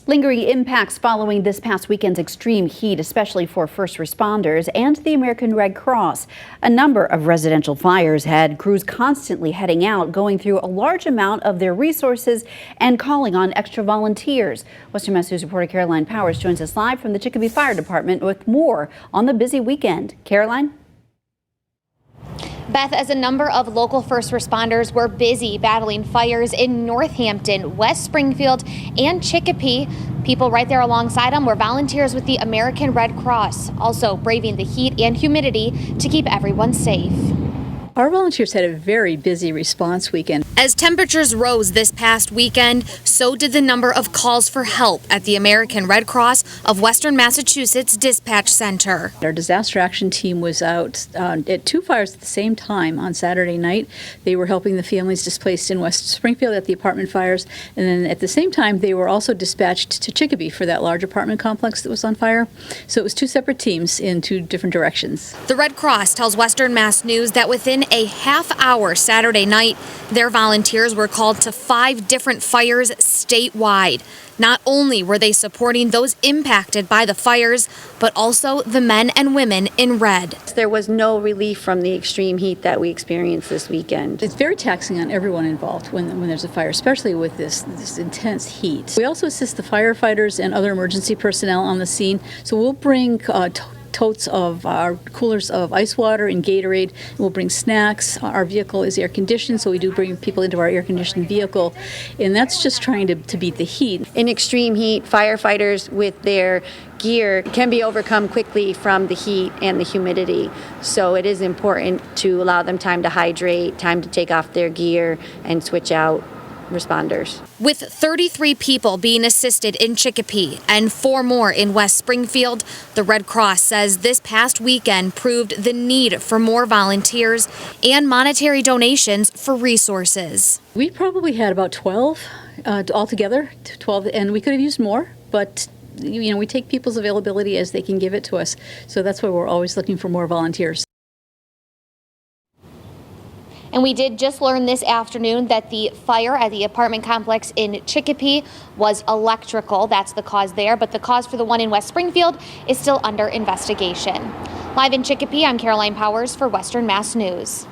Lingering impacts following this past weekend's extreme heat, especially for first responders and the American Red Cross. A number of residential fires had crews constantly heading out, going through a large amount of their resources and calling on extra volunteers. Western Mass News reporter Caroline Powers joins us live from the Chicopee Fire Department with more on the busy weekend. Caroline? Beth, as a number of local first responders were busy battling fires in Northampton, West Springfield, and Chicopee, people right there alongside them were volunteers with the American Red Cross, also braving the heat and humidity to keep everyone safe. Our volunteers had a very busy response weekend. As temperatures rose this past weekend, so did the number of calls for help at the American Red Cross of Western Massachusetts Dispatch Center. Our disaster action team was out at 2 fires at the same time on Saturday night. They were helping the families displaced in West Springfield at the apartment fires, and then at the same time they were also dispatched to Chicopee for that large apartment complex that was on fire. So it was 2 separate teams in 2 different directions. The Red Cross tells Western Mass News that within a half hour Saturday night, their volunteers were called to 5 different fires statewide. Not only were they supporting those impacted by the fires, but also the men and women in red. There was no relief from the extreme heat that we experienced this weekend. It's very taxing on everyone involved when there's a fire, especially with this intense heat. We also assist the firefighters and other emergency personnel on the scene, so we'll bring totes of our coolers of ice water and Gatorade. We'll bring snacks. Our vehicle is air conditioned, so we do bring people into our air conditioned vehicle, and that's just trying to beat the heat. In extreme heat, firefighters with their gear can be overcome quickly from the heat and the humidity. So it is important to allow them time to hydrate, time to take off their gear and switch out responders. With 33 people being assisted in Chicopee and 4 more in West Springfield, the Red Cross says this past weekend proved the need for more volunteers and monetary donations for resources. We probably had about 12 altogether, 12, and we could have used more, but we take people's availability as they can give it to us. So that's why we're always looking for more volunteers. And we did just learn this afternoon that the fire at the apartment complex in Chicopee was electrical. That's the cause there, but the cause for the one in West Springfield is still under investigation. Live in Chicopee, I'm Caroline Powers for Western Mass News.